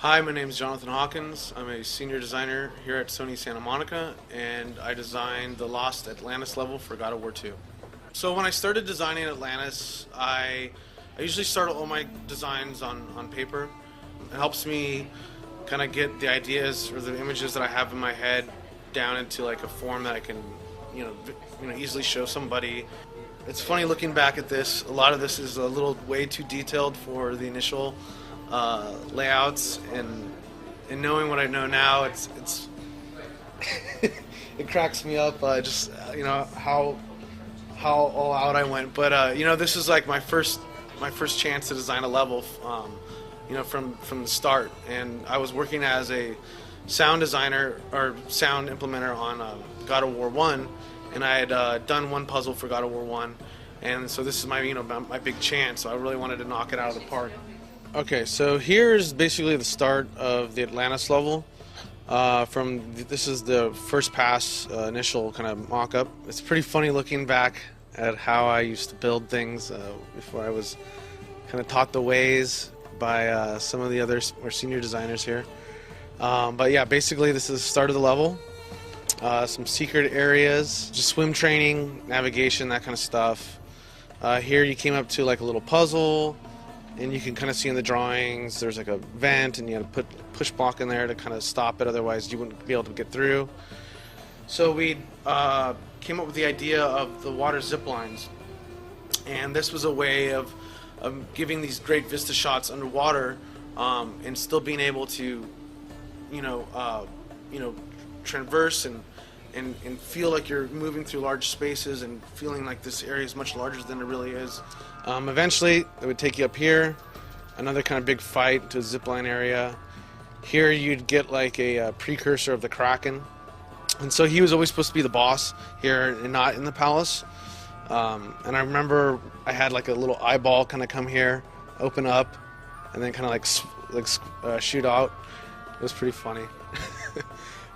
Hi, my name is Jonathan Hawkins. I'm a senior designer here at Sony Santa Monica, and I designed the Lost Atlantis level for God of War 2. So when I started designing Atlantis, I usually start all my designs on paper. It helps me kind of get the ideas or the images that I have in my head down into like a form that I can, easily show somebody. It's funny looking back at this. A lot of this is a little way too detailed for the initial layouts, and knowing what I know now, it's it cracks me up. Just how all out I went. But this is like my first chance to design a level. From the start, and I was working as a sound designer or sound implementer on God of War 1, and I had done one puzzle for God of War 1, and so this is my big chance. So I really wanted to knock it out of the park. Okay, so here's basically the start of the Atlantis level. This is the first pass initial kind of mock-up. It's pretty funny looking back at how I used to build things before I was kind of taught the ways by some of the other more senior designers here. But yeah, basically this is the start of the level. Some secret areas, just swim training, navigation, that kind of stuff. Here you came up to like a little puzzle, and you can kind of see in the drawings there's like a vent, and you had to put push block in there to kind of stop it, otherwise you wouldn't be able to get through. So we came up with the idea of the water zip lines, and this was a way of giving these great vista shots underwater, and still being able to traverse and feel like you're moving through large spaces and feeling like this area is much larger than it really is. Eventually, it would take you up here, another kind of big fight to a zipline area. Here you'd get like a precursor of the Kraken. And so he was always supposed to be the boss here and not in the palace. And I remember I had like a little eyeball kind of come here, open up, and then kind of shoot out. It was pretty funny.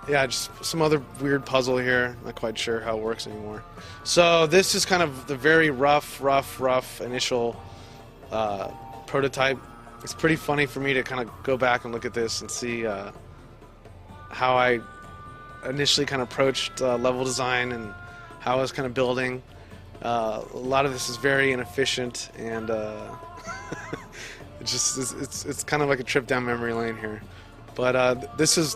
Yeah, just some other weird puzzle here. Not quite sure how it works anymore. So this is kind of the very rough initial prototype. It's pretty funny for me to kind of go back and look at this and see how I initially kind of approached level design and how I was kind of building. A lot of this is very inefficient, and it's kind of like a trip down memory lane here. But this is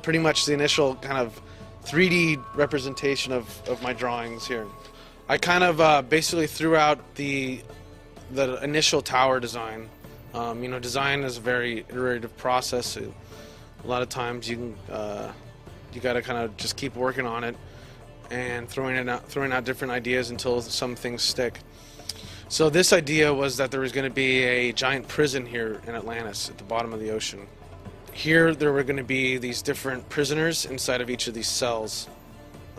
pretty much the initial kind of 3D representation of my drawings here. I kind of basically threw out the initial tower design. Design is a very iterative process. A lot of times you got to kind of just keep working on it and throwing out different ideas until some things stick. So this idea was that there was going to be a giant prison here in Atlantis at the bottom of the ocean. Here there were going to be these different prisoners inside of each of these cells.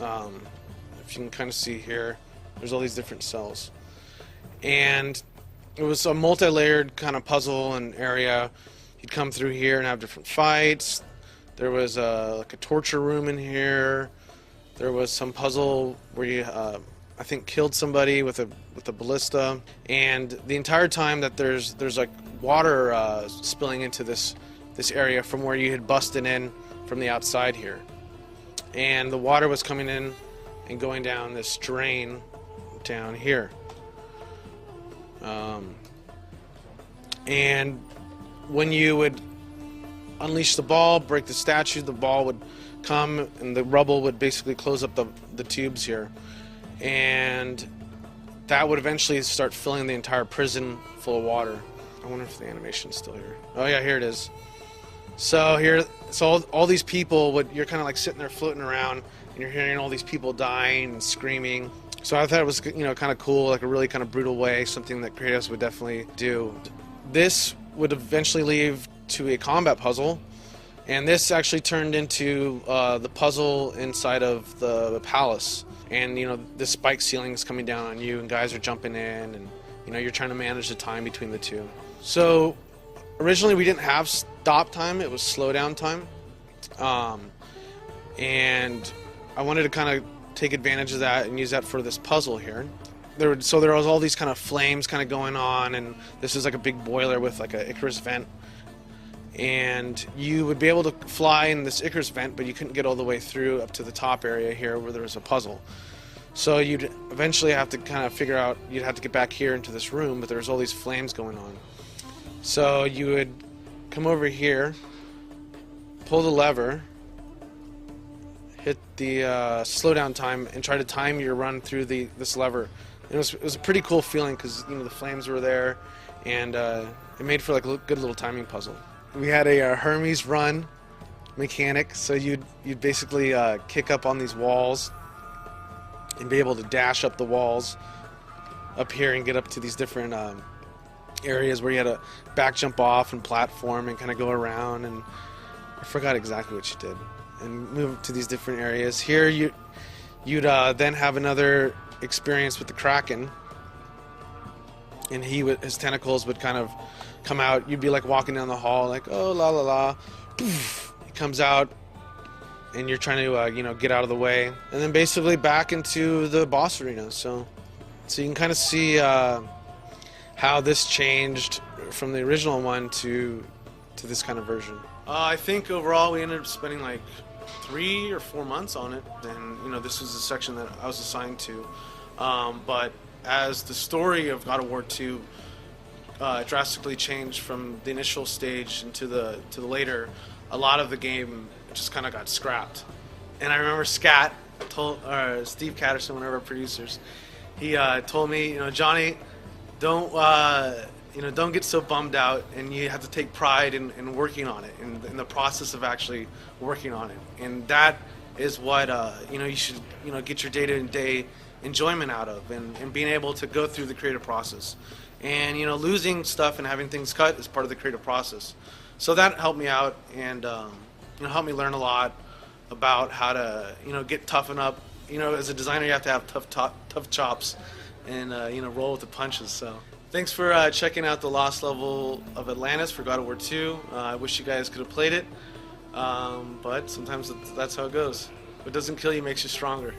If you can kind of see here, there's all these different cells. And it was a multi-layered kind of puzzle and area. You'd come through here and have different fights. There was like a torture room in here. There was some puzzle where you, I think, killed somebody with a ballista. And the entire time that there's like water spilling into this area from where you had busted in from the outside here. And the water was coming in and going down this drain down here. And when you would unleash the ball, break the statue, the ball would come and the rubble would basically close up the tubes here. And that would eventually start filling the entire prison full of water. I wonder if the animation's still here. Oh yeah, here it is. So all these people you're kind of like sitting there floating around, and you're hearing all these people dying and screaming. So I thought it was kind of cool, like a really kind of brutal way, something that Kratos would definitely do. This would eventually lead to a combat puzzle, and this actually turned into the puzzle inside of the palace. And the spike ceiling is coming down on you, and guys are jumping in, and you're trying to manage the time between the two. So originally we didn't have stop time, it was slow down time. And I wanted to kind of take advantage of that and use that for this puzzle here. There was all these kind of flames kind of going on, and this is like a big boiler with like a Icarus vent. and you would be able to fly in this Icarus vent, but you couldn't get all the way through up to the top area here where there was a puzzle. So you'd eventually have to kind of figure out, you'd have to get back here into this room, but there's all these flames going on. So you would come over here, pull the lever, hit the slowdown time, and try to time your run through this lever. It was a pretty cool feeling because, you know, the flames were there, and it made for like a good little timing puzzle. We had a Hermes run mechanic, so you'd basically kick up on these walls and be able to dash up the walls up here and get up to these different areas where you had to back jump off and platform and kind of go around, and I forgot exactly what you did, and move to these different areas. Here you'd then have another experience with the Kraken, and his tentacles would kind of come out. You'd be like walking down the hall like, oh la la la, poof, he comes out, and you're trying to you know, get out of the way, and then basically back into the boss arena. So you can kind of see how this changed from the original one to this kind of version. I think overall we ended up spending like 3 or 4 months on it, and you know, this was the section that I was assigned to. But as the story of God of War 2 drastically changed from the initial stage into the later, a lot of the game just kind of got scrapped. And I remember Steve Catterson, one of our producers, he told me, you know, Johnny, don't get so bummed out, and you have to take pride in working on it, in the process of actually working on it. And that is what you know, you should, you know, get your day-to-day enjoyment out of, and being able to go through the creative process. And you know, losing stuff and having things cut is part of the creative process. So that helped me out, and you know, helped me learn a lot about how to, you know, get toughen up. You know, as a designer, you have to have tough chops, and you know, roll with the punches. So thanks for checking out the Lost level of Atlantis for God of War 2. I wish you guys could have played it, but sometimes that's how it goes. What doesn't kill you makes you stronger.